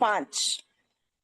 5।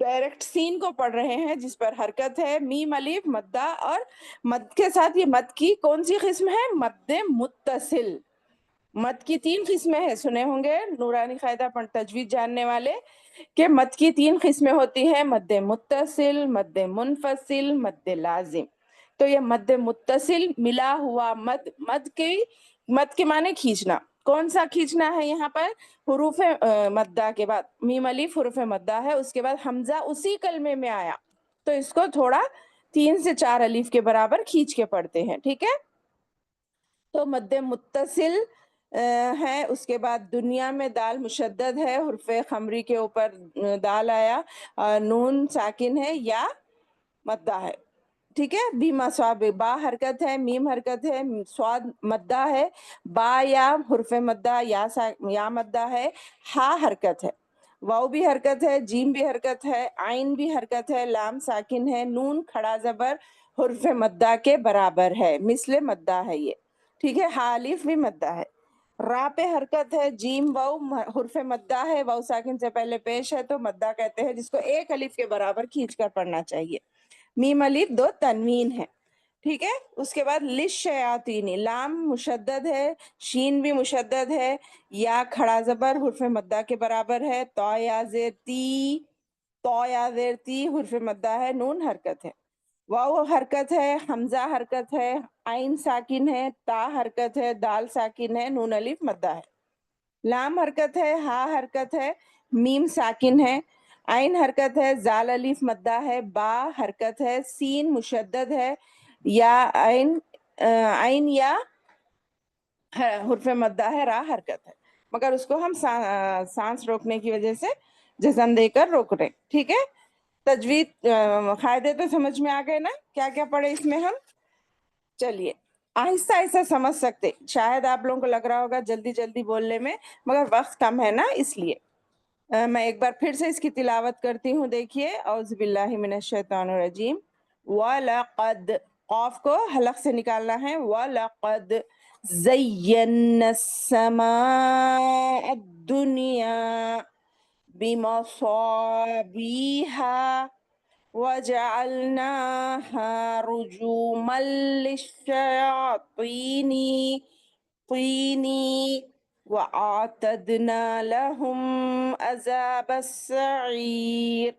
Direct سین کو پڑھ رہے ہیں جس پر حرکت ہے، میم الف مدہ، اور مد کے ساتھ یہ مد کی کون سی قسم ہے؟ مد متصل۔ مد کی 3 قسمیں ہیں، سنے ہوں گے نورانی قاعدہ پر تجوید جاننے والے کہ مد کی 3 قسمیں ہوتی ہیں، مد متصل، مد منفصل، مد لازم۔ تو یہ مد متصل ملا ہوا مد، مد کے معنی کھینچنا، کون سا کھینچنا ہے یہاں پر؟ حروف مدہ کے بعد میم الف حروف مدہ ہے، اس کے بعد حمزہ اسی کلمے میں آیا تو اس کو تھوڑا 3 سے 4 الف کے برابر کھینچ کے پڑھتے ہیں، ٹھیک ہے؟ تو مد متصل ہے، اس کے بعد دنیا میں دال مشدد ہے، حرف خمری کے اوپر دال آیا، نون ساکن ہے یا مدہ ہے، ٹھیک ہے؟ بیما صواب، با حرکت ہے، میم حرکت ہے، سواد مدہ ہے، با یا حرف مدہ یا مدہ ہے، ہا حرکت ہے، واو بھی حرکت ہے، جیم بھی حرکت ہے، عین بھی حرکت ہے، لام ساکن ہے، نون کھڑا زبر حرف مدہ کے برابر ہے، مثل مدہ ہے یہ، ٹھیک ہے؟ ہا الف بھی مدہ ہے، را پہ حرکت ہے، جیم واو حرف مدہ ہے، واو ساکن سے پہلے پیش ہے تو مدہ کہتے ہیں، جس کو 1 الف کے برابر کھینچ کر پڑھنا چاہیے۔ میم الف 2 تنوین ہے، ٹھیک ہے؟ اس کے بعد للشیاطین، لام مشدد ہے، شین بھی مشدد ہے، یا کھڑا زبر حرف مدہ کے برابر ہے، تو یا زیر تی حرف مدہ ہے، نون حرکت ہے، واو حرکت ہے، حمزہ حرکت ہے، عین ساکن ہے، تا حرکت ہے، دال ساکن ہے، نون الف مدہ ہے، لام حرکت ہے، ہا حرکت ہے، میم ساکن ہے، عین حرکت ہے، زال الف مدہ ہے، با حرکت ہے، سین مشدد ہے، یا عین یا حرف مدہ ہے، را حرکت ہے، مگر اس کو ہم سانس روکنے کی وجہ سے جزم دے کر روک رہے، ٹھیک ہے؟ تجوید قاعدے تو سمجھ میں آ گئے نا، کیا کیا پڑھے اس میں ہم؟ چلیے آہستہ آہستہ سمجھ سکتے، شاید آپ لوگوں کو لگ رہا ہوگا جلدی جلدی بولنے میں، مگر وقت کم ہے نا، اس لیے میں ایک بار پھر سے اس کی تلاوت کرتی ہوں، دیکھیے، اعوذ باللہ من الشیطان الرجیم، وَلَقَدْ، قاف کو حلق سے نکالنا ہے، وَلَقَدْ زَيَّنَّا السَّمَاءَ الدُّنْيَا بِمَصَابِيحَ وَجَعَلْنَاهَا رُجُومًا لِلشَّيَاطِينِ وَأَعْتَدْنَا لَهُمْ عَذَابَ السَّعِيرِ۔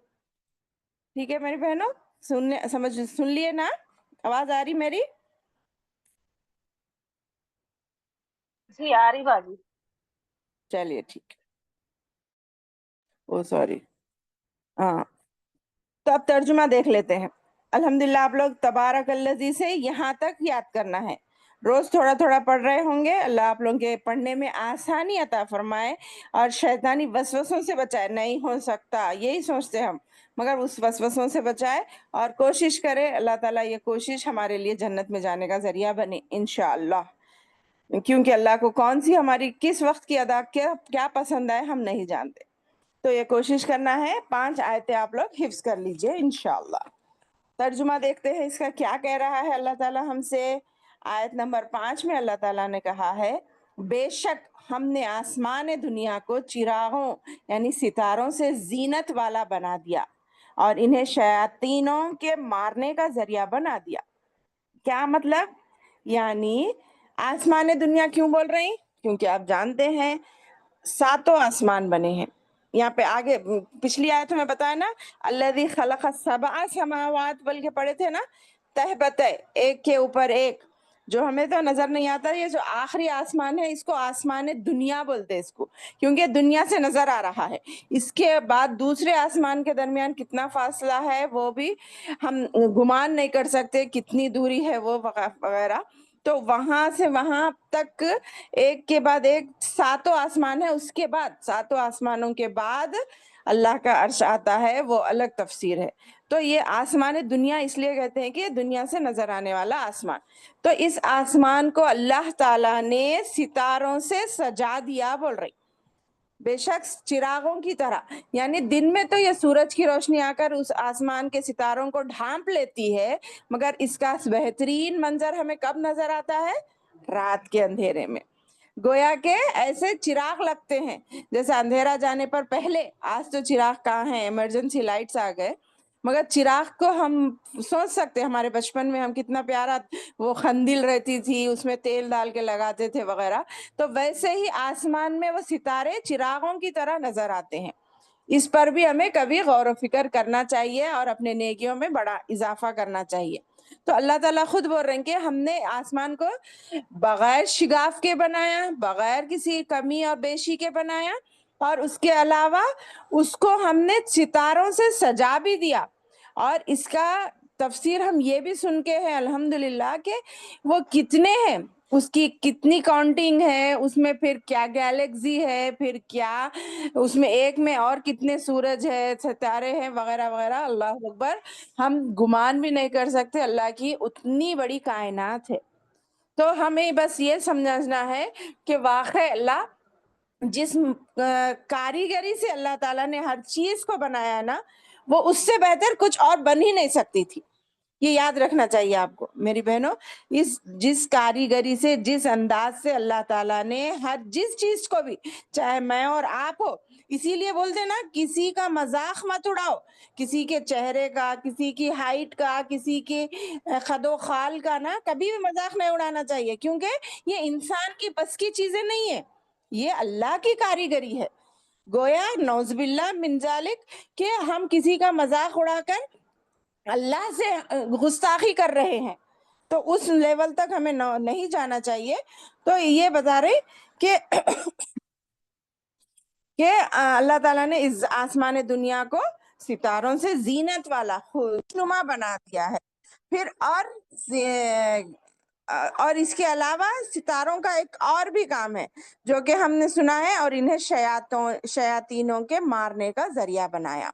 ٹھیک ہے میری بہنوں، سن لیے نا؟ آواز آ رہی میری؟ جی آ رہی باجی۔ چلیے ٹھیک ہے، او سوری، ہاں تو اب ترجمہ دیکھ لیتے ہیں۔ الحمدللہ آپ لوگ تبارک الذی سے یہاں تک یاد کرنا ہے، روز تھوڑا تھوڑا پڑھ رہے ہوں گے، اللہ آپ لوگوں کے پڑھنے میں آسانی عطا فرمائے اور شیطانی وسوسوں سے بچائے، نہیں ہو سکتا یہی سوچتے ہم، مگر اس وسوسوں سے بچائے اور کوشش کرے، اللہ تعالیٰ یہ کوشش ہمارے لیے جنت میں جانے کا ذریعہ بنے انشاءاللہ، کیونکہ اللہ کو کون سی ہماری کس وقت کی ادا کیا پسند آئے ہم نہیں جانتے، تو یہ کوشش کرنا ہے۔ 5 آیتیں آپ لوگ حفظ کر لیجئے انشاءاللہ۔ ترجمہ دیکھتے ہیں اس کا کیا کہہ رہا ہے اللہ تعالیٰ ہم سے۔ آیت نمبر 5 میں اللہ تعالیٰ نے کہا ہے، بے شک ہم نے آسمان دنیا کو چراغوں یعنی ستاروں سے زینت والا بنا دیا اور انہیں شیاطینوں کے مارنے کا ذریعہ بنا دیا۔ کیا مطلب؟ یعنی آسمان دنیا کیوں بول رہے ہیں؟ کیونکہ آپ جانتے ہیں 7 آسمان بنے ہیں، یہاں پہ آگے پچھلی آیت میں بتایا نا، الذی خلق السبع سماوات بلکہ پڑھے تھے نا، تہبتہ، ایک کے اوپر ایک، جو ہمیں تو نظر نہیں آتا، یہ جو آخری آسمان ہے اس کو آسمان دنیا بولتے اس کو، کیونکہ دنیا سے نظر آ رہا ہے، اس کے بعد دوسرے آسمان کے درمیان کتنا فاصلہ ہے وہ بھی ہم گمان نہیں کر سکتے، کتنی دوری ہے وہ وغیرہ، تو وہاں سے وہاں تک ایک کے بعد ایک 7 آسمان ہے، اس کے بعد 7 آسمانوں کے بعد اللہ کا عرش آتا ہے، وہ الگ تفسیر ہے۔ تو یہ آسمان دنیا اس لیے کہتے ہیں کہ دنیا سے نظر آنے والا آسمان، تو اس آسمان کو اللہ تعالیٰ نے ستاروں سے سجا دیا بول رہی، بے شک چراغوں کی طرح، یعنی دن میں تو یہ سورج کی روشنی آ کر اس آسمان کے ستاروں کو ڈھانپ لیتی ہے، مگر اس کا بہترین منظر ہمیں کب نظر آتا ہے؟ رات کے اندھیرے میں۔ گویا کہ ایسے چراغ لگتے ہیں جیسے اندھیرا جانے پر پہلے، آج تو چراغ کہاں ہیں، ایمرجنسی لائٹس آ گئے، مگر چراغ کو ہم سوچ سکتے، ہمارے بچپن میں ہم کتنا پیارا وہ خندل رہتی تھی، اس میں تیل ڈال کے لگاتے تھے وغیرہ، تو ویسے ہی آسمان میں وہ ستارے چراغوں کی طرح نظر آتے ہیں۔ اس پر بھی ہمیں کبھی غور و فکر کرنا چاہیے اور اپنے نیکیوں میں بڑا اضافہ کرنا چاہیے۔ تو اللہ تعالیٰ خود بول رہے ہیں کہ ہم نے آسمان کو بغیر شگاف کے بنایا، بغیر کسی کمی اور بیشی کے بنایا، اور اس کے علاوہ اس کو ہم نے ستاروں سے سجا بھی دیا۔ اور اس کا تفسیر ہم یہ بھی سن کے ہیں الحمدللہ کہ وہ کتنے ہیں، اس کی کتنی کاؤنٹنگ ہے، اس میں پھر کیا گیلیکسی ہے، پھر کیا اس میں ایک میں اور کتنے سورج ہے، ستارے ہیں وغیرہ وغیرہ، اللہ اکبر، ہم گمان بھی نہیں کر سکتے اللہ کی اتنی بڑی کائنات ہے۔ تو ہمیں بس یہ سمجھنا ہے کہ واقع اللہ جس کاریگری سے اللہ تعالیٰ نے ہر چیز کو بنایا ہے نا، وہ اس سے بہتر کچھ اور بن ہی نہیں سکتی تھی۔ یہ یاد رکھنا چاہیے آپ کو میری بہنوں، جس کاریگری سے، جس انداز سے اللہ تعالیٰ نے ہر جس چیز کو بھی، چاہے میں اور آپ ہو، اسی لیے بولتے نا کسی کا مذاق مت اڑاؤ، کسی کے چہرے کا، کسی کی ہائٹ کا، کسی کی خد و خال کا نا کبھی بھی مذاق نہیں اڑانا چاہیے، کیونکہ یہ انسان کی بس کی چیزیں نہیں ہیں، یہ اللہ کی کاریگری ہے۔ گویا نعوذ باللہ من ذالک کہ ہم کسی کا مذاق اڑا کر اللہ سے گستاخی کر رہے ہیں، تو اس لیول تک ہمیں نہیں جانا چاہیے۔ تو یہ بتا رہے کہ اللہ تعالیٰ نے اس آسمان دنیا کو ستاروں سے زینت والا، خوشنما بنا دیا ہے۔ پھر اور اس کے علاوہ ستاروں کا ایک اور بھی کام ہے جو کہ ہم نے سنا ہے، اور انہیں شیاطینوں کے مارنے کا ذریعہ بنایا۔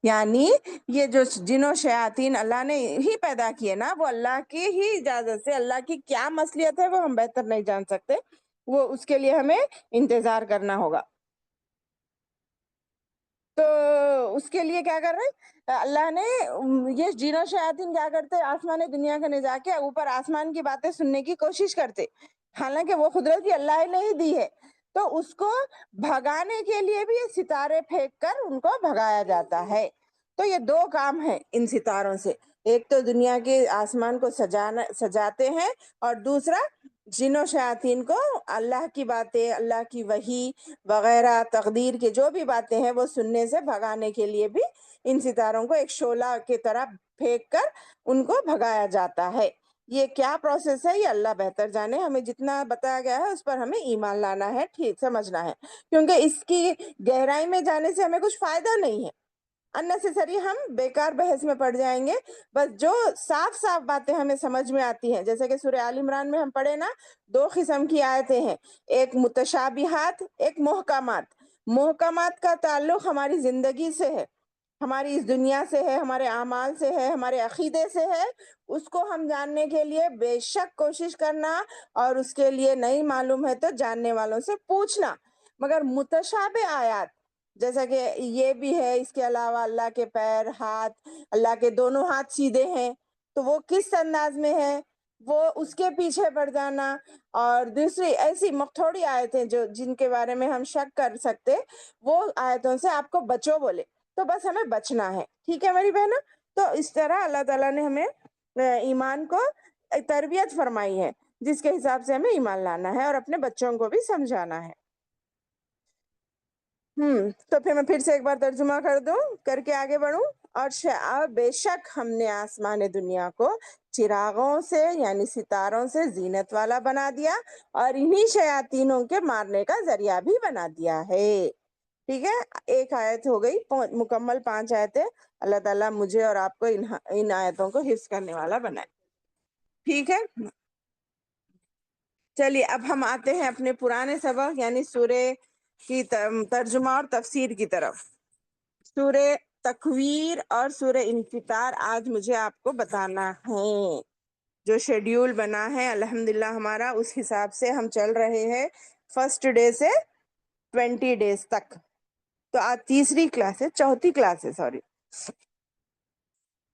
یعنی یہ جو جنوں شیاطین اللہ نے ہی پیدا کیے نا، وہ اللہ کی ہی اجازت سے، اللہ کی کیا مصلحت ہے وہ ہم بہتر نہیں جان سکتے، وہ اس کے لیے ہمیں انتظار کرنا ہوگا۔ تو اس کے لیے کیا کر رہے ہیں اللہ نے، یہ جنوں شیاطین کیا کرتے، آسمان دنیا کے جا کے اوپر آسمان کی باتیں سننے کی کوشش کرتے، حالانکہ وہ قدرت بھی اللہ نے ہی دی ہے، تو اس کو بھگانے کے لیے بھی یہ ستارے پھینک کر ان کو بھگایا جاتا ہے۔ تو یہ دو کام ہیں ان ستاروں سے، ایک تو دنیا کے آسمان کو سجاتے ہیں، اور دوسرا جن و شیاطین کو اللہ کی باتیں، اللہ کی وحی وغیرہ، تقدیر کے جو بھی باتیں ہیں وہ سننے سے بھگانے کے لیے بھی ان ستاروں کو ایک شعلہ کی طرح پھینک کر ان کو بھگایا جاتا ہے۔ یہ کیا پروسیس ہے یہ اللہ بہتر جانے، ہمیں جتنا بتایا گیا ہے اس پر ہمیں ایمان لانا ہے، ٹھیک سمجھنا ہے، کیونکہ اس کی گہرائی میں جانے سے ہمیں کچھ فائدہ نہیں ہے، اننیسیسری ہم بیکار بحث میں پڑ جائیں گے۔ بس جو صاف صاف باتیں ہمیں سمجھ میں آتی ہیں، جیسے کہ سورہ آل عمران میں ہم پڑھے نا، دو قسم کی آیتیں ہیں، ایک متشابہات، ایک محکمات۔ محکمات کا تعلق ہماری زندگی سے ہے، ہماری اس دنیا سے ہے، ہمارے اعمال سے ہے، ہمارے عقیدے سے ہے، اس کو ہم جاننے کے لیے بے شک کوشش کرنا، اور اس کے لیے نہیں معلوم ہے تو جاننے والوں سے پوچھنا۔ مگر متشابہ آیات جیسا کہ یہ بھی ہے، اس کے علاوہ اللہ کے پیر، ہاتھ، اللہ کے دونوں ہاتھ سیدھے ہیں، تو وہ کس انداز میں ہے، وہ اس کے پیچھے پڑ جانا، اور دوسری ایسی تھوڑی آیتیں جن کے بارے میں ہم شک کر سکتے، وہ آیتوں سے آپ کو بچو بولے، تو بس ہمیں بچنا ہے، ٹھیک ہے میری بہنوں۔ تو اس طرح اللہ تعالیٰ نے ہمیں ایمان کو تربیت فرمائی ہے، جس کے حساب سے ہمیں ایمان لانا ہے اور اپنے بچوں کو بھی سمجھانا ہے۔ تو پھر میں پھر سے ایک بار ترجمہ کر کے آگے بڑھوں۔ اور بے شک ہم نے آسمان دنیا کو چراغوں سے یعنی ستاروں سے زینت والا بنا دیا، اور انہی شیاطینوں کے مارنے کا ذریعہ بھی بنا دیا ہے۔ ٹھیک ہے، ایک آیت ہو گئی، مکمل 5 آیتیں۔ اللہ تعالیٰ مجھے اور آپ کو ان آیتوں کو حفظ کرنے والا بنائے، ٹھیک ہے۔ چلیے اب ہم آتے ہیں اپنے پرانے سبق یعنی سورہ کی ترجمہ اور تفسیر کی طرف۔ سورہ تکویر اور سورہ انفطار آج مجھے آپ کو بتانا ہے۔ جو شیڈیول بنا ہے الحمدللہ ہمارا، اس حساب سے ہم چل رہے ہیں فرسٹ ڈے سے 20 ڈیز تک۔ تو آج تیسری کلاس ہے، چوتھی کلاس ہے، سوری،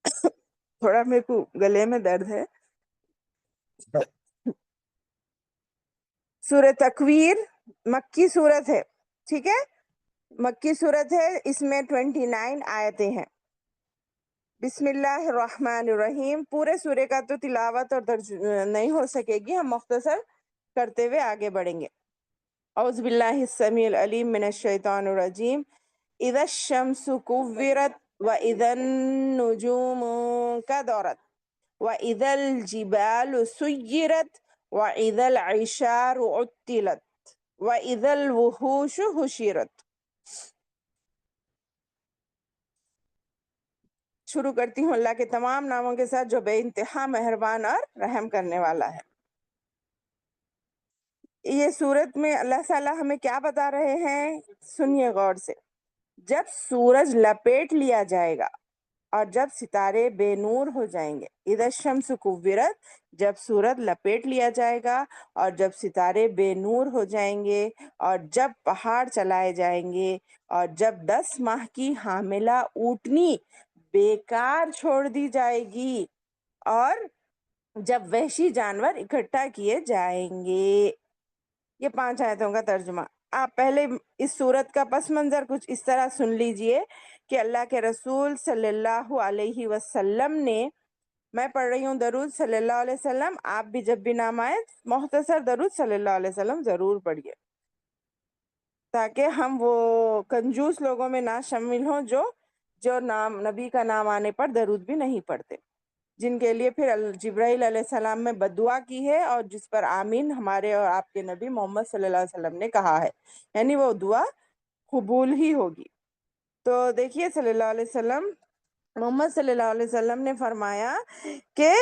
تھوڑا میرے کو گلے میں درد ہے، سورہ تکویر مکی صورت ہے، ٹھیک ہے، مکی صورت ہے، اس میں 29 آیتیں ہیں۔ بسم اللہ الرحمن الرحیم۔ پورے سورے کا تو تلاوت اور درج نہیں ہو سکے گی، ہم مختصر کرتے ہوئے آگے بڑھیں گے۔ اعوذ باللہ السمیع العلیم من الشیطان الرجیم۔ اذا الشمس کورت واذا النجوم کدرت واذا الجبال سیرت واذا العشار عطلت واذا الوحوش حشرت۔ شروع کرتی ہوں اللہ کے تمام ناموں کے ساتھ جو بے انتہا مہربان اور رحم کرنے والا ہے۔ یہ سورت میں اللہ تعالیٰ ہمیں کیا بتا رہے ہیں، سنیے غور سے۔ جب سورج لپیٹ لیا جائے گا اور جب ستارے بے نور ہو جائیں گے، اذا الشمس کورت، جب سورج لپیٹ لیا جائے گا اور جب ستارے بے نور ہو جائیں گے اور جب پہاڑ چلائے جائیں گے اور جب 10 ماہ کی حاملہ اونٹنی بیکار چھوڑ دی جائے گی اور جب وحشی جانور اکٹھا کیے جائیں گے۔ یہ 5 آیتوں کا ترجمہ۔ آپ پہلے اس صورت کا پس منظر کچھ اس طرح سن لیجئے کہ اللہ کے رسول صلی اللہ علیہ وسلم نے، میں پڑھ رہی ہوں درود صلی اللہ علیہ وسلم، آپ بھی جب بھی نام آئے مختصر درود صلی اللہ علیہ وسلم ضرور پڑھیے تاکہ ہم وہ کنجوس لوگوں میں نہ شامل ہوں جو نام نبی کا نام آنے پر درود بھی نہیں پڑھتے، جن کے لیے پھر جبرائیل علیہ السلام میں بددعا کی ہے اور جس پر آمین ہمارے اور آپ کے نبی محمد صلی اللہ علیہ وسلم نے کہا ہے، یعنی وہ دعا قبول ہی ہوگی۔ تو دیکھیے صلی اللہ علیہ وسلم، محمد صلی اللہ علیہ وسلم نے فرمایا کہ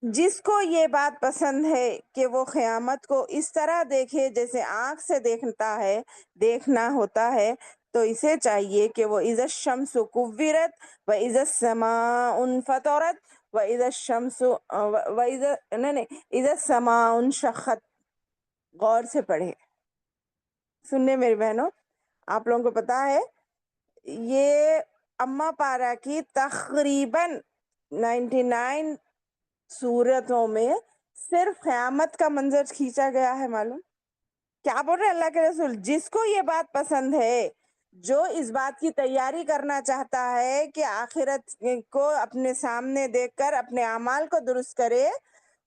جس کو یہ بات پسند ہے کہ وہ قیامت کو اس طرح دیکھے جیسے آنکھ سے دیکھنا ہوتا ہے، تو اسے چاہیے کہ وہ اذا الشمس کورت واذا السماء انفطرت واذا الشمس اذا السماء انشقت، غور سے پڑھے۔ سننے میری بہنوں، آپ لوگوں کو پتا ہے یہ اما پارا کی تقریباً 99 صورتوں میں صرف قیامت کا منظر کھینچا گیا ہے۔ معلوم کیا بول رہے اللہ کے رسول؟ جس کو یہ بات پسند ہے، جو اس بات کی تیاری کرنا چاہتا ہے کہ آخرت کو اپنے سامنے دیکھ کر اپنے اعمال کو درست کرے،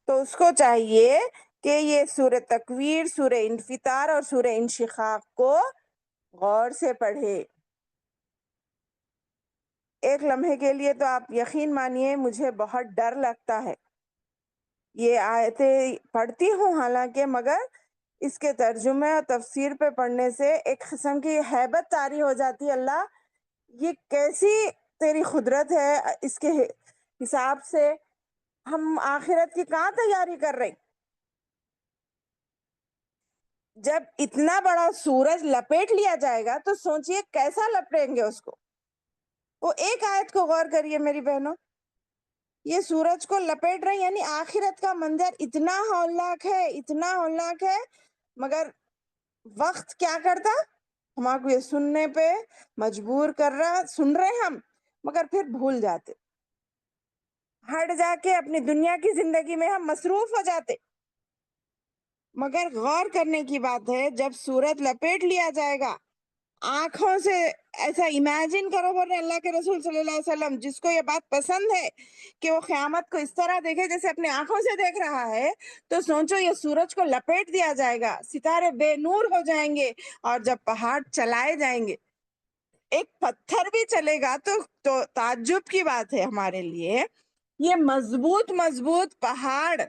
تو اس کو چاہیے کہ یہ سورہ تکویر، سورہ انفطار اور سورہ انشقاق کو غور سے پڑھے۔ ایک لمحے کے لیے تو آپ یقین مانیے مجھے بہت ڈر لگتا ہے، یہ آیتیں پڑھتی ہوں حالانکہ، مگر اس کے ترجمے اور تفسیر پہ پڑھنے سے ایک قسم کی ہیبت طاری ہو جاتی ہے، اللہ یہ کیسی تیری قدرت ہے، اس کے حساب سے ہم آخرت کی کہاں تیاری کر رہے۔ جب اتنا بڑا سورج لپیٹ لیا جائے گا تو سوچئے کیسا لپٹیں گے اس کو۔ وہ ایک آیت کو غور کریے میری بہنوں، یہ سورج کو لپیٹ رہے، یعنی آخرت کا منظر اتنا ہولناک ہے، اتنا ہولناک ہے، مگر وقت کیا کرتا، ہمارے کو یہ سننے پہ مجبور کر رہا، سن رہے ہم مگر پھر بھول جاتے، ہٹ جا کے اپنی دنیا کی زندگی میں ہم مصروف ہو جاتے۔ مگر غور کرنے کی بات ہے، جب سورج لپیٹ لیا جائے گا، آنکھوں سے ایسا امیجن کرو، بول رہے اللہ کے رسول صلی اللہ علیہ وسلم، جس کو یہ بات پسند ہے کہ وہ قیامت کو اس طرح دیکھے جیسے اپنے آنکھوں سے دیکھ رہا ہے، تو سوچو یہ سورج کو لپیٹ دیا جائے گا، ستارے بے نور ہو جائیں گے اور جب پہاڑ چلائے جائیں گے، ایک پتھر بھی چلے گا تو تعجب کی بات ہے ہمارے لیے، یہ مضبوط مضبوط پہاڑ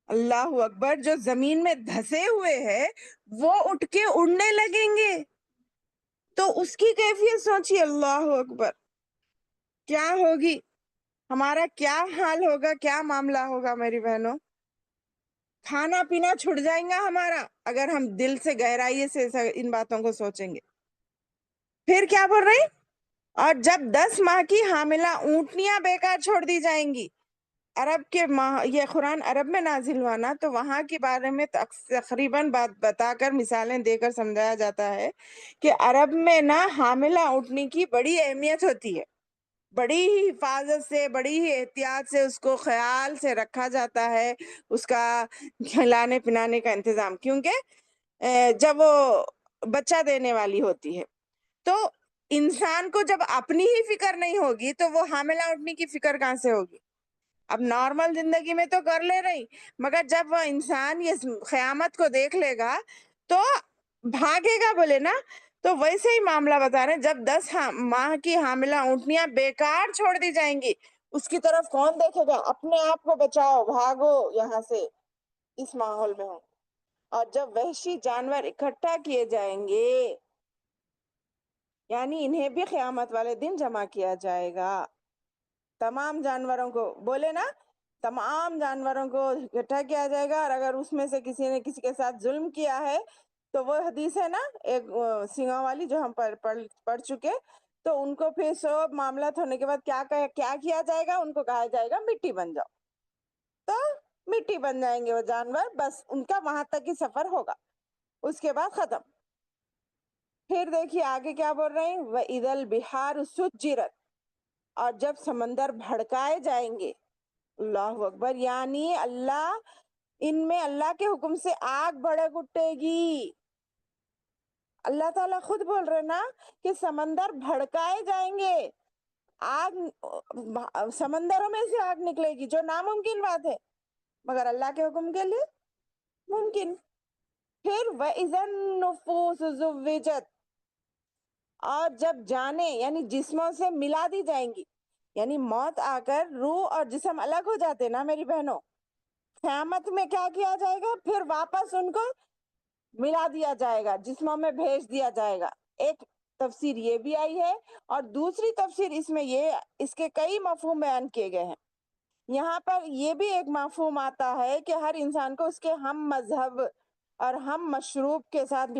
اللہ اکبر جو زمین میں دھسے ہوئے ہیں وہ اٹھ کے اڑنے لگیں گے، تو اس کی کیفیت سوچیے، اللہ اکبر کیا ہوگی، ہمارا کیا حال ہوگا، کیا معاملہ ہوگا میری بہنوں۔ کھانا پینا چھٹ جائیں گا ہمارا اگر ہم دل سے گہرائی سے ان باتوں کو سوچیں گے۔ پھر کیا بول رہے ہیں؟ اور جب 10 ماہ کی حاملہ اونٹنیاں بیکار چھوڑ دی جائیں گی، عرب کے یہ قرآن عرب میں نازل ہوا نا، تو وہاں کے بارے میں تقریباً بات بتا کر مثالیں دے کر سمجھایا جاتا ہے کہ عرب میں نا حاملہ اونٹنی کی بڑی اہمیت ہوتی ہے، بڑی ہی حفاظت سے، بڑی ہی احتیاط سے اس کو خیال سے رکھا جاتا ہے، اس کا کھلانے پلانے کا انتظام، کیونکہ جب وہ بچہ دینے والی ہوتی ہے تو انسان کو جب اپنی ہی فکر نہیں ہوگی تو وہ حاملہ اٹھنے کی فکر کہاں سے ہوگی؟ اب نارمل زندگی میں تو کر لے رہی، مگر جب وہ انسان یہ قیامت کو دیکھ لے گا تو بھاگے گا بولے نا. تو ویسے ہی معاملہ بتا رہے ہیں، جب 10 ماہ کی حاملہ اونٹنیاں بیکار چھوڑ دی جائیں گی، اس کی طرف کون دیکھے گا؟ اپنے آپ کو بچاؤ، بھاگو یہاں سے، اس ماحول میں ہو. اور جب وحشی جانور اکٹھا کیے جائیں گے، یعنی انہیں بھی قیامت والے دن جمع کیا جائے گا. تمام جانوروں کو بولے نا، تمام جانوروں کو اکٹھا کیا جائے گا، اور اگر اس میں سے کسی نے کسی کے ساتھ ظلم کیا ہے تو وہ حدیث ہے نا ایک سنگھوں والی جو ہم پڑھ چکے، تو ان کو پھر سب معاملات ہونے کے بعد کیا کیا جائے گا؟ ان کو کہا جائے گا مٹی بن جاؤ. تو مٹی بن جائیں گے وہ جانور، بس ان کا وہاں تک ہی سفر ہوگا، اس کے بعد ختم. پھر دیکھیے آگے کیا بول رہے ہیں، وَإِذَا الْبِحَارُ سُجِّرَتْ، اور جب سمندر بھڑکائے جائیں گے. اللہ اکبر، یعنی ان میں اللہ کے حکم سے آگ بھڑک اٹھے گی. اللہ تعالیٰ خود بول رہے نا کہ سمندر بھڑکائے جائیں گے، آگ، سمندروں میں سے آگ نکلے گی، جو ناممکن بات ہے مگر اللہ کے حکم کے لیے ممکن. پھر وَإِذَا النُّفُوسُ زُوِّجَتْ، اور جب جانیں یعنی جسموں سے ملا دی جائیں گی، یعنی موت آ کر روح اور جسم الگ ہو جاتے نا میری بہنوں، قیامت میں کیا کیا جائے گا؟ پھر واپس ان کو ملا دیا جائے گا، جسموں میں بھیج دیا جائے گا. ایک تفسیر یہ بھی آئی ہے، اور دوسری تفسیر اس میں اس کے کئی مفہوم بیان کیے گئے ہیں. یہاں پر یہ بھی ایک مفہوم آتا ہے کہ ہر انسان کو اس کے ہم مذہب اور ہم مشروب کے ساتھ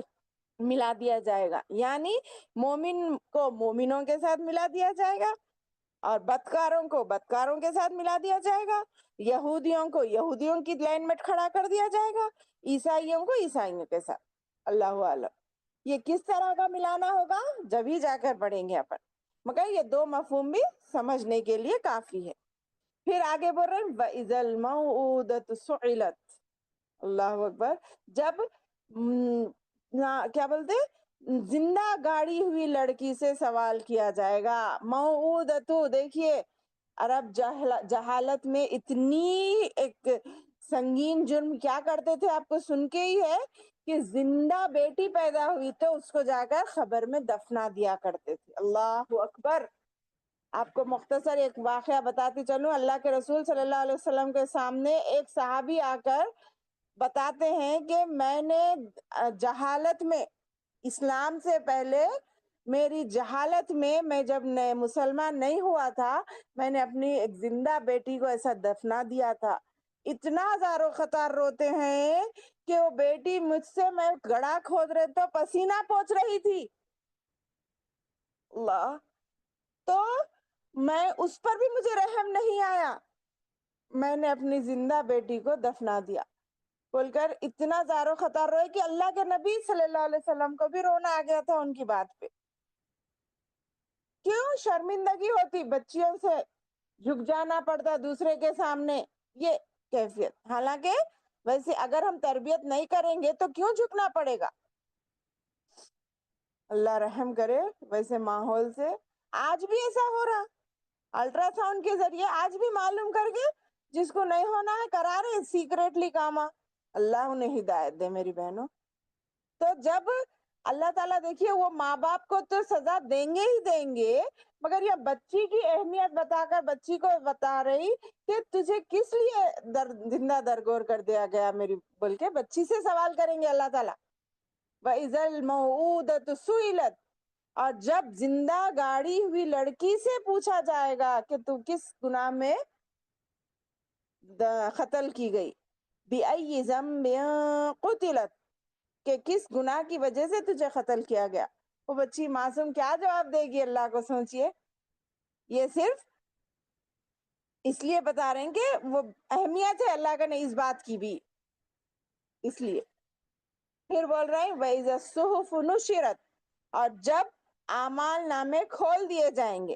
ملا دیا جائے گا، یعنی مومن کو مومنوں کے ساتھ ملا دیا جائے گا، اور بدکاروں کو بدکاروں کے ساتھ ملا دیا جائے گا، یہودیوں کو یہودیوں کی لائن میں کھڑا کر دیا جائے گا، عیسائیوں کو عیسائیوں کے ساتھ. اللہ عالم یہ کس طرح کا ملانا ہوگا جب ہی جا کر پڑھیں گے اپن، مگر یہ دو مفہوم بھی سمجھنے کے لیے کافی ہے. پھر آگے بول رہے ہیں وَإِذَا الْمَوْءُودَةُ سُئِلَتْ. اللہ اکبر، جب کیا بولتے زندہ گاڑی ہوئی لڑکی سے سوال کیا جائے گا. موعودتو، دیکھیے عرب جہالت میں اتنی ایک سنگین جرم کیا کرتے تھے آپ کو سن کے ہی ہے کہ زندہ بیٹی پیدا ہوئی تو اس کو جا کر خبر میں دفنا دیا کرتے تھے. اللہ اکبر. آپ کو مختصر ایک واقعہ بتاتی چلوں. اللہ کے رسول صلی اللہ علیہ وسلم کے سامنے ایک صحابی آ کر بتاتے ہیں کہ میں نے جہالت میں، اسلام سے پہلے میری جہالت میں جب مسلمان نہیں ہوا تھا، میں نے اپنی ایک زندہ بیٹی کو ایسا دفنا دیا تھا. اتنا زارو خطار روتے ہیں کہ وہ بیٹی مجھ سے، میں گڑھا کھود رہے تو پسینہ پوچھ رہی تھی. اللہ، تو میں اس پر بھی مجھے رحم نہیں آیا، میں نے اپنی زندہ بیٹی کو دفنا دیا بول کر اتنا زارو خطار روئے کہ اللہ کے نبی صلی اللہ علیہ وسلم کو بھی رونا آ گیا تھا ان کی بات پہ. کیوں شرمندگی ہوتی، بچیوں سے جھک جانا پڑتا دوسرے کے سامنے، یہ کیفیت. حالانکہ ویسے اگر ہم تربیت نہیں کریں گے تو کیوں جھکنا پڑے گا؟ اللہ رحم کرے ویسے ماحول سے. آج بھی ایسا ہو رہا، الٹرا ساؤنڈ کے ذریعے آج بھی معلوم کر کے جس کو نہیں ہونا ہے کرا رہے سیکریٹلی کاما. اللہ انہیں ہدایت دے میری بہنوں. تو جب اللہ تعالیٰ دیکھیے وہ ماں باپ کو تو سزا دیں گے ہی دیں گے، مگر یہ بچی کی اہمیت بتا کر بچی کو بتا رہی کہ تجھے کس لیے زندہ درگور کر دیا گیا میری، بول کے بچی سے سوال کریں گے اللہ تعالیٰ. وَإِذَا الْمَوْءُودَةُ سُئِلَتْ، اور جب زندہ گاڑی ہوئی لڑکی سے پوچھا جائے گا کہ تو کس گناہ میں قتل کی گئی. بِأَيِّ ذَنبٍ قُتِلَتْ، کہ کس گناہ کی وجہ سے تجھے قتل کیا گیا. وہ بچی معصوم کیا جواب دے گی اللہ کو؟ سوچئے. یہ صرف اس لیے بتا رہے ہیں کہ وہ اہمیت ہے اللہ کا نہیں اس بات کی بھی، اس لیے. پھر بول رہے ہیں وَإِذَا الصُّحُفُ نُشِرَتْ، اور جب اعمال نامے کھول دیے جائیں گے.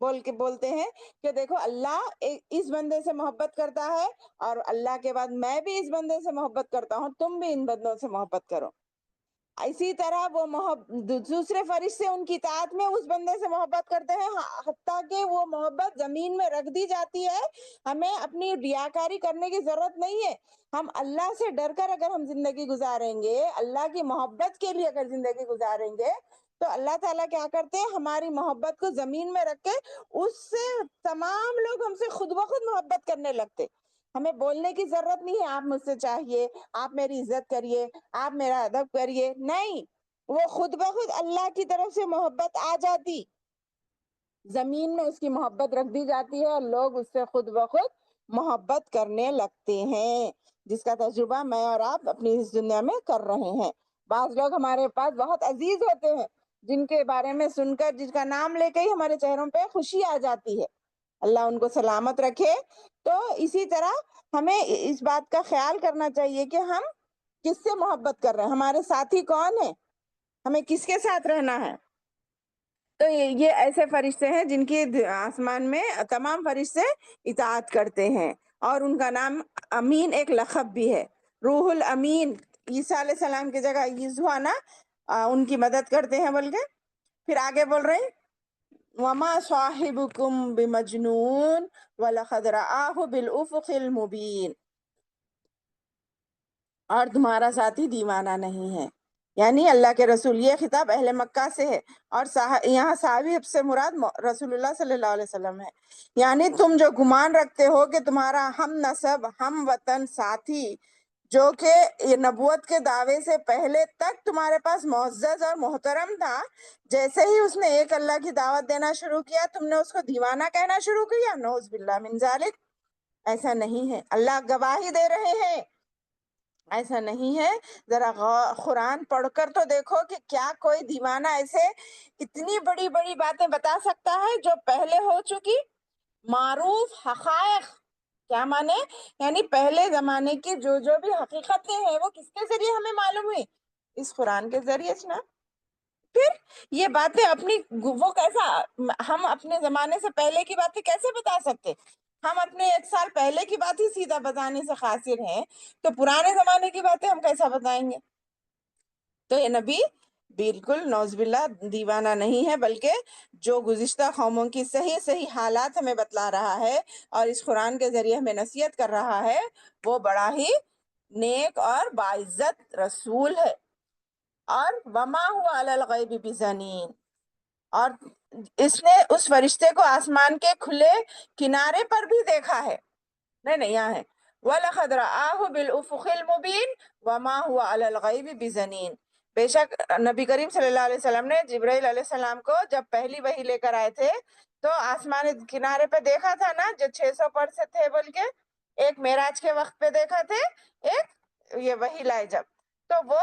بول کے بولتے ہیں کہ دیکھو اللہ اس بندے سے محبت کرتا ہے اور اللہ کے بعد میں بھی اس بندے سے محبت کرتا ہوں، تم بھی ان بندوں سے محبت کرو. اسی طرح وہ دوسرے فرشتے ان کی اطاعت میں اس بندے سے محبت کرتے ہیں، حتیٰ کہ وہ محبت زمین میں رکھ دی جاتی ہے. ہمیں اپنی ریاکاری کرنے کی ضرورت نہیں ہے. ہم اللہ سے ڈر کر اگر ہم زندگی گزاریں گے، اللہ کی محبت کے لیے اگر زندگی گزاریں گے، تو اللہ تعالیٰ کیا کرتے ہیں، ہماری محبت کو زمین میں رکھ کے اس سے تمام لوگ ہم سے خود بخود محبت کرنے لگتے. ہمیں بولنے کی ضرورت نہیں ہے آپ مجھ سے چاہیے، آپ میری عزت کریے، آپ میرا ادب کریے، نہیں، وہ خود بخود اللہ کی طرف سے محبت آ جاتی، زمین میں اس کی محبت رکھ دی جاتی ہے اور لوگ اس سے خود بخود محبت کرنے لگتے ہیں، جس کا تجربہ میں اور آپ اپنی اس دنیا میں کر رہے ہیں. بعض لوگ ہمارے پاس بہت عزیز ہوتے ہیں، جن کے بارے میں سن کر، جن کا نام لے کے ہی ہمارے چہروں پہ خوشی آ جاتی ہے. اللہ ان کو سلامت رکھے. تو اسی طرح ہمیں اس بات کا خیال کرنا چاہیے کہ ہم کس سے محبت کر رہے ہیں، ہمارے ساتھی کون ہیں، ہمیں کس کے ساتھ رہنا ہے. تو یہ ایسے فرشتے ہیں جن کی آسمان میں تمام فرشتے اطاعت کرتے ہیں، اور ان کا نام امین ایک لقب بھی ہے. روح الامین، عیسیٰ علیہ السلام کی جگہ یسوع نا ان کی مدد کرتے ہیں بول کے. پھر آگے بول رہے ہیں وما صاحبکم بمجنون ولقد رآہ بالافق المبین، اور تمہارا ساتھی دیوانہ نہیں ہے. یعنی اللہ کے رسول، یہ خطاب اہل مکہ سے ہے، اور یہاں صاحب سے مراد رسول اللہ صلی اللہ علیہ وسلم ہے. یعنی تم جو گمان رکھتے ہو کہ تمہارا ہم نسب، ہم وطن ساتھی، جو کہ یہ نبوت کے دعوے سے پہلے تک تمہارے پاس معزز اور محترم تھا، جیسے ہی اس نے ایک اللہ کی دعوت دینا شروع کیا، تم نے اس کو دیوانہ کہنا شروع کیا. نعوذ باللہ من ذالک. ایسا نہیں ہے، اللہ گواہی دے رہے ہیں، ایسا نہیں ہے. ذرا قرآن پڑھ کر تو دیکھو کہ کیا کوئی دیوانہ ایسے اتنی بڑی بڑی باتیں بتا سکتا ہے جو پہلے ہو چکی، معروف حقائق. کیا مانے؟ یعنی پہلے زمانے کی جو بھی حقیقتیں ہیں وہ کس کے ذریعے ہمیں معلوم ہوئی؟ اس قرآن کے ذریعے سے نا. پھر یہ باتیں اپنی وہ کیسا، ہم اپنے زمانے سے پہلے کی باتیں کیسے بتا سکتے؟ ہم اپنے 1 سال پہلے کی بات ہی سیدھا بتانے سے قاصر ہیں، تو پرانے زمانے کی باتیں ہم کیسا بتائیں گے؟ تو یہ نبی بالکل نعوذ باللہ دیوانہ نہیں ہے، بلکہ جو گزشتہ قوموں کی صحیح حالات ہمیں بتلا رہا ہے اور اس قرآن کے ذریعے ہمیں نصیحت کر رہا ہے، وہ بڑا ہی نیک اور باعزت رسول ہے. اور وما هو علی الغیب بضنین، اور اس نے اس فرشتے کو آسمان کے کھلے کنارے پر بھی دیکھا ہے. نہیں یہاں ہے وَلَقَدْ رَآهُ بِالْأُفُقِ الْمُبِينِ وَمَا هُوَ عَلَى الْغَيْبِ بِضَنِينٍ. بے شک نبی کریم صلی اللہ علیہ وسلم نے جبرائیل علیہ السلام کو جب پہلی وحی لے کر آئے تھے تو آسمان کنارے پہ دیکھا تھا نا، جو 600 پر سے تھے بول کے، ایک معراج کے وقت پہ دیکھا تھے، ایک یہ وحی لائے جب، تو وہ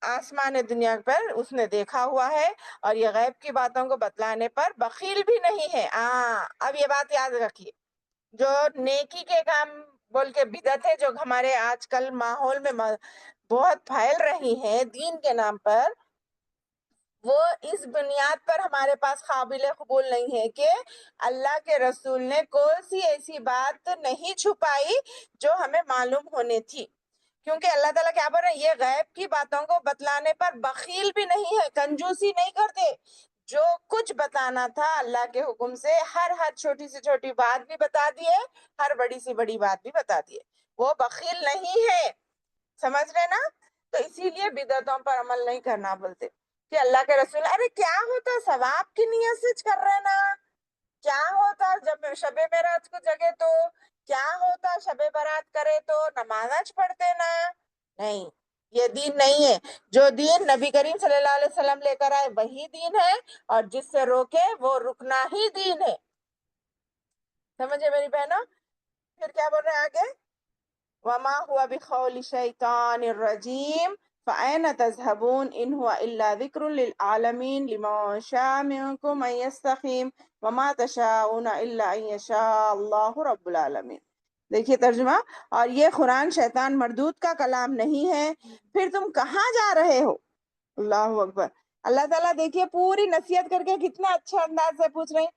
آسمان دنیا پر اس نے دیکھا ہوا ہے، اور یہ غیب کی باتوں کو بتلانے پر بخیل بھی نہیں ہے. اب یہ بات یاد رکھیے، جو نیکی کے کام بول کے بدعتیں جو ہمارے آج کل ماحول میں بہت پھیل رہی ہیں دین کے نام پر، وہ اس بنیاد پر ہمارے پاس قابل قبول نہیں ہے کہ اللہ کے رسول نے کوئی سی ایسی بات نہیں چھپائی جو ہمیں معلوم ہونے تھی. کیونکہ اللہ تعالیٰ کیا بول رہے ہیں، یہ غیب کی باتوں کو بتلانے پر بخیل بھی نہیں ہے، کنجوسی نہیں کرتے. جو کچھ بتانا تھا اللہ کے حکم سے ہر چھوٹی سے چھوٹی بات بھی بتا دیے، ہر بڑی سی بڑی بات بھی بتا دیے. وہ بخیل نہیں ہے، سمجھ رہے نا. تو اسی لیے بدعتوں پر عمل نہیں کرنا بولتے کہ اللہ کے رسول، ارے کیا ہوتا ثواب کی نیت سے کر رہے نا، کیا ہوتا جب شب معراج کو جگے تو، کیا ہوتا شب برات کرے تو نماز پڑھتے نا. نہیں، یہ دین نہیں ہے. جو دین نبی کریم صلی اللہ علیہ وسلم لے کر آئے وہی دین ہے، اور جس سے روکے وہ رکنا ہی دین ہے. سمجھے میری بہنوں؟ پھر کیا بول رہے ہیں آگے، وما هو بقول الشیطان الرجیم فأین تذهبون ان هو الا ذکر للعالمین لمن شاء منکم ان یستقیم وما تشاءون الا ان یشاء اللہ رب العالمین. دیکھیے ترجمہ، اور یہ قرآن شیطان مردود کا کلام نہیں ہے، پھر تم کہاں جا رہے ہو؟ اللہ اکبر. اللہ تعالیٰ دیکھیے پوری نصیحت کر کے کتنا اچھے انداز سے پوچھ رہے ہیں،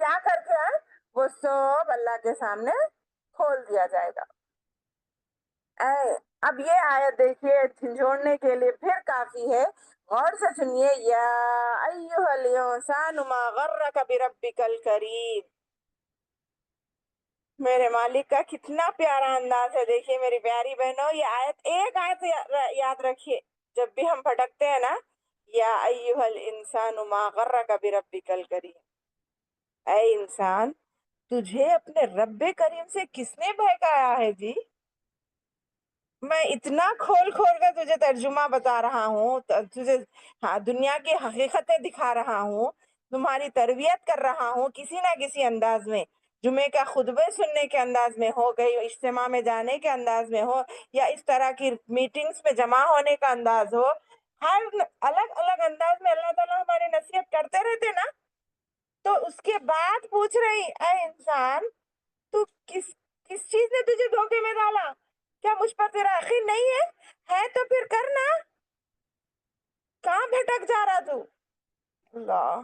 کیا کر کے آئے؟ وہ سب اللہ کے سامنے کھول دیا جائے گا. اب یہ آیت دیکھیے جھنجھوڑنے کے لیے پھر کافی ہے. غور سے سنیے. یا ایھا الانسان ما غرک بربک الکریم. میرے مالک کا کتنا پیارا انداز ہے. دیکھیے میری پیاری بہنوں، یہ آیت ایک آیت یاد رکھیے جب بھی ہم بھٹکتے ہیں نا. یا ایھا الانسان ما غرک بربک الکریم. اے انسان، تجھے اپنے رب کریم سے کس نے بہکایا ہے جی؟ میں اتنا کھول کھول کر تجھے ترجمہ بتا رہا ہوں، تجھے دنیا کی حقیقتیں دکھا رہا ہوں، تمہاری تربیت کر رہا ہوں کسی نہ کسی انداز میں. جمعے کا خطبے سننے کے انداز میں ہو، کہیں اجتماع میں جانے کے انداز میں ہو، یا اس طرح کی میٹنگز میں جمع ہونے کا انداز ہو. ہر الگ الگ انداز میں اللہ تعالیٰ ہماری نصیحت کرتے رہتے نا. تو اس کے بعد پوچھ رہی، اے انسان، تو کس چیز نے تجھے دھوکے میں ڈالا؟ کیا مجھ پر تیرا یقین نہیں ہے تو پھر کرنا. کہاں بھٹک جا رہا تو؟ اللہ.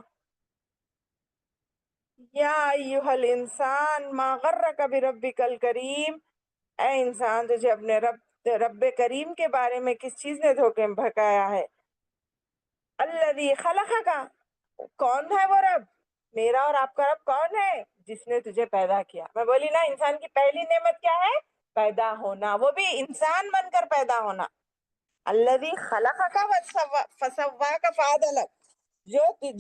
یا ایھا الانسان ما غرک بربک الکریم. اے انسان، تجھے اپنے رب کریم کے بارے میں کس چیز نے دھوکے میں بھکایا ہے؟ الذی خلقک. کون ہے وہ رب؟ میرا اور آپ کا رب کون ہے؟ جس نے تجھے پیدا کیا. میں بولی نا، انسان کی پہلی نعمت کیا ہے؟ پیدا ہونا، وہ بھی انسان بن کر پیدا ہونا. الذی خلقک فسواک فعدلک.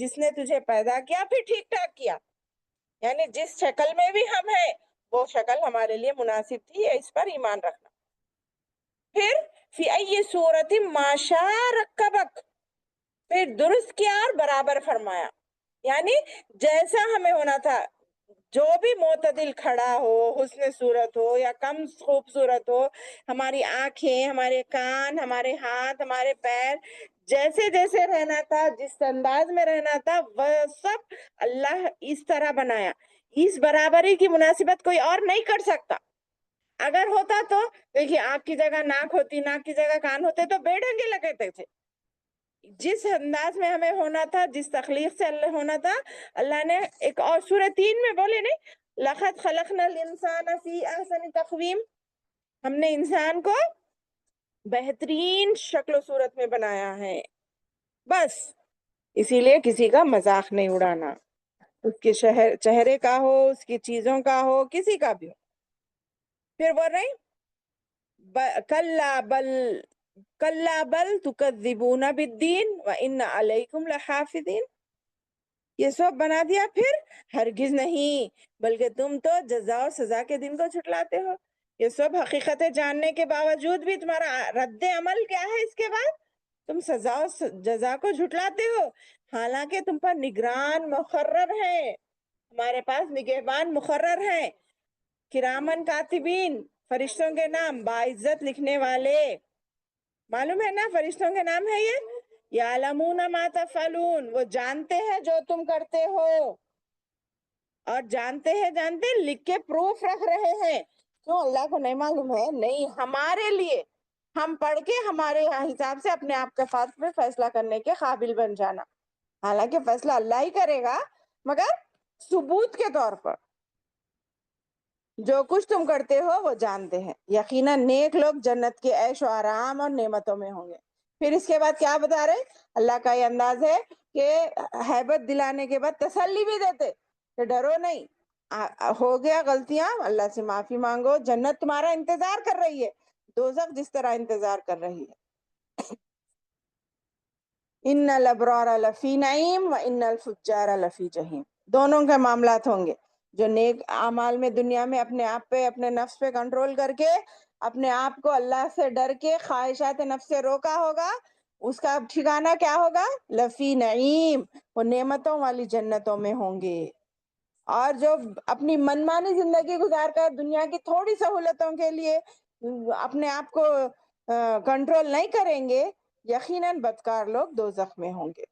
جس نے تجھے پیدا کیا پھر ٹھیک ٹھاک کیا. یعنی جس شکل میں بھی ہم ہیں وہ شکل ہمارے لیے مناسب تھی، اس پر ایمان رکھنا. پھر فی ای صورت ما شاء رکبک. پھر درست کیا اور برابر فرمایا. یعنی جیسا ہمیں ہونا تھا، جو بھی معتدل کھڑا ہو، حسن صورت ہو یا کم خوبصورت ہو، ہماری آنکھیں، ہمارے کان، ہمارے ہاتھ، ہمارے پیر، جیسے جیسے رہنا تھا، جس انداز میں رہنا تھا، وہ سب اللہ اس طرح بنایا. اس برابری کی مناسبت کوئی اور نہیں کر سکتا. اگر ہوتا تو دیکھیے، آنکھ کی جگہ ناک ہوتی، ناک کی جگہ کان ہوتے تو بے ڈھنگے لگتے تھے. جس انداز میں ہمیں ہونا تھا، جس تخلیق سے اللہ ہونا تھا، اللہ نے ایک اور سورہ 3 میں بولے نہیں، لَقَدْ خَلَقْنَا الْإِنسَانَ فِي أَحْسَنِ تَقْوِيمٍ. ہم نے انسان کو بہترین شکل و صورت میں بنایا ہے. بس اسی لیے کسی کا مذاق نہیں اڑانا، اس کے چہرے کا ہو، اس کی چیزوں کا ہو، کسی کا بھی ہو. پھر بول رہے کَلَّا بَلْ تُكَذِّبُونَ بِالدِّينِ وَإِنَّ عَلَيْكُمْ لَحَافِظِينَ. یہ سب بنا دیا. پھر ہرگز نہیں، بلکہ تم تو جزا اور سزا کے دن کو جھٹلاتے ہو. یہ سب حقیقتیں جاننے کے باوجود بھی تمہارا رد عمل کیا ہے؟ اس کے بعد تم سزا اور جزا کو جھٹلاتے ہو، حالانکہ تم پر نگران مقرر ہے. ہمارے پاس نگہبان مقرر ہیں، کرامن کاتبین، فرشتوں کے نام باعزت لکھنے والے. معلوم ہے نا فرشتوں کے نام ہے یہ؟ یعلمون ما تفعلون. وہ جانتے ہیں جو تم کرتے ہو، اور جانتے لکھ کے پروف رکھ رہے ہیں. کیوں اللہ کو نہیں معلوم ہے؟ نہیں، ہمارے لیے، ہم پڑھ کے ہمارے حساب سے اپنے آپ کے فیصلہ کرنے کے قابل بن جانا. حالانکہ فیصلہ اللہ ہی کرے گا، مگر ثبوت کے طور پر جو کچھ تم کرتے ہو وہ جانتے ہیں. یقیناً نیک لوگ جنت کے عیش و آرام اور نعمتوں میں ہوں گے. پھر اس کے بعد کیا بتا رہے؟ اللہ کا یہ انداز ہے کہ ہیبت دلانے کے بعد تسلی بھی دیتے کہ ڈرو نہیں، ہو گیا غلطیاں، اللہ سے معافی مانگو، جنت تمہارا انتظار کر رہی ہے، دوزخ جس طرح انتظار کر رہی ہے. ان الابرار لفی نعیم و ان الفجار لفی جہیم. دونوں کے معاملات ہوں گے. جو نیک اعمال میں دنیا میں اپنے آپ پہ، اپنے نفس پہ کنٹرول کر کے، اپنے آپ کو اللہ سے ڈر کے خواہشات نفس سے روکا ہوگا، اس کا ٹھکانہ کیا ہوگا؟ لفی نعیم، وہ نعمتوں والی جنتوں میں ہوں گے. اور جو اپنی منمانی زندگی گزار کر دنیا کی تھوڑی سہولتوں کے لیے اپنے آپ کو کنٹرول نہیں کریں گے، یقیناً بدکار لوگ دوزخ میں ہوں گے.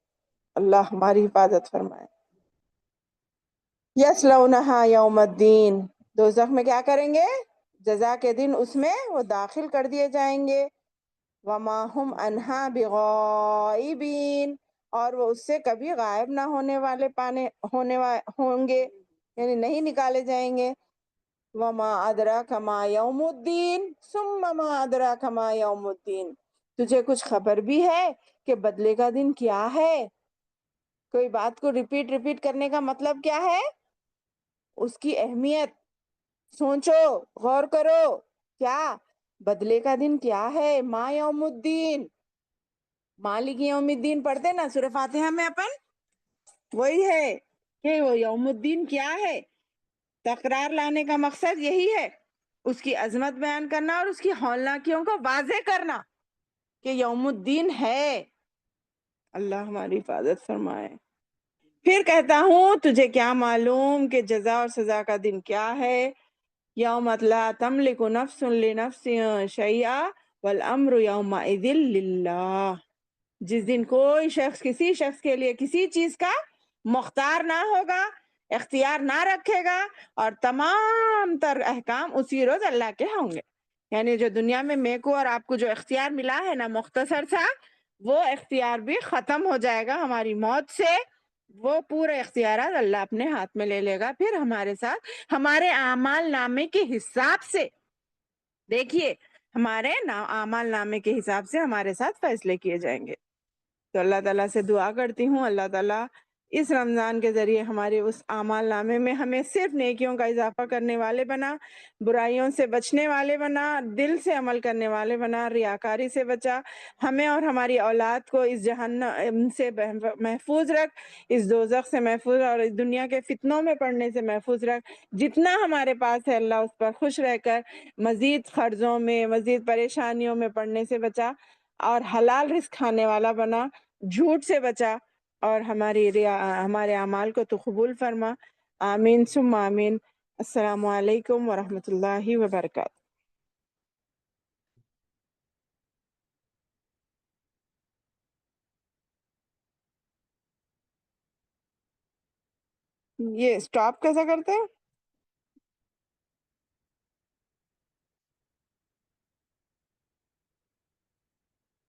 اللہ ہماری حفاظت فرمائے. یصلونہا یوم الدین. دوزخ میں کیا کریں گے؟ جزا کے دن اس میں وہ داخل کر دیے جائیں گے. وما ہم عنہا بغائبین. اور وہ اس سے کبھی غائب نہ ہوں گے. یعنی نہیں نکالے جائیں گے. وما ادراک ما یوم الدین ثم ما ادراک ما یوم الدین. تجھے کچھ خبر بھی ہے کہ بدلے کا دن کیا ہے؟ کوئی بات کو ریپیٹ کرنے کا مطلب کیا ہے؟ اس کی اہمیت سوچو، غور کرو. کیا بدلے کا دن کیا ہے؟ ما یوم الدین، مالک یوم الدین پڑھتے نا سورہ فاتحہ میں اپن، وہی ہے کہ وہ یوم الدین کیا ہے. تقرار لانے کا مقصد یہی ہے، اس کی عظمت بیان کرنا اور اس کی ہولناکیوں کو واضح کرنا کہ یوم الدین ہے. اللہ ہماری حفاظت فرمائے. پھر کہتا ہوں تجھے کیا معلوم کہ جزا اور سزا کا دن کیا ہے؟ یوم لا تملک نفس لنفس شیئا والامر یومئذ للہ. جس دن کوئی شخص کسی شخص کے لیے کسی چیز کا مختار نہ ہوگا، اختیار نہ رکھے گا، اور تمام تر احکام اسی روز اللہ کے ہوں گے. یعنی جو دنیا میں کو اور آپ کو جو اختیار ملا ہے نا مختصر سا، وہ اختیار بھی ختم ہو جائے گا ہماری موت سے. وہ پورے اختیارات اللہ اپنے ہاتھ میں لے لے گا. پھر ہمارے ساتھ ہمارے اعمال نامے کے حساب سے، دیکھیے ہمارے اعمال نامے کے حساب سے ہمارے ساتھ فیصلے کیے جائیں گے. تو اللہ تعالیٰ سے دعا کرتی ہوں اللہ تعالیٰ اس رمضان کے ذریعے ہمارے اس اعمال نامے میں ہمیں صرف نیکیوں کا اضافہ کرنے والے بنا، برائیوں سے بچنے والے بنا، دل سے عمل کرنے والے بنا، ریاکاری سے بچا. ہمیں اور ہماری اولاد کو اس جہنم سے محفوظ رکھ، اس دوزخ سے محفوظ اور اس دنیا کے فتنوں میں پڑنے سے محفوظ رکھ. جتنا ہمارے پاس ہے اللہ اس پر خوش رہ کر مزید قرضوں میں، مزید پریشانیوں میں پڑنے سے بچا، اور حلال رزق کھانے والا بنا، جھوٹ سے بچا، اور ہمارے اعمال کو تو قبول فرما. آمین ثم آمین. السلام علیکم ورحمۃ اللہ وبرکاتہ. یہ اسٹاپ کیسا کرتے ہیں؟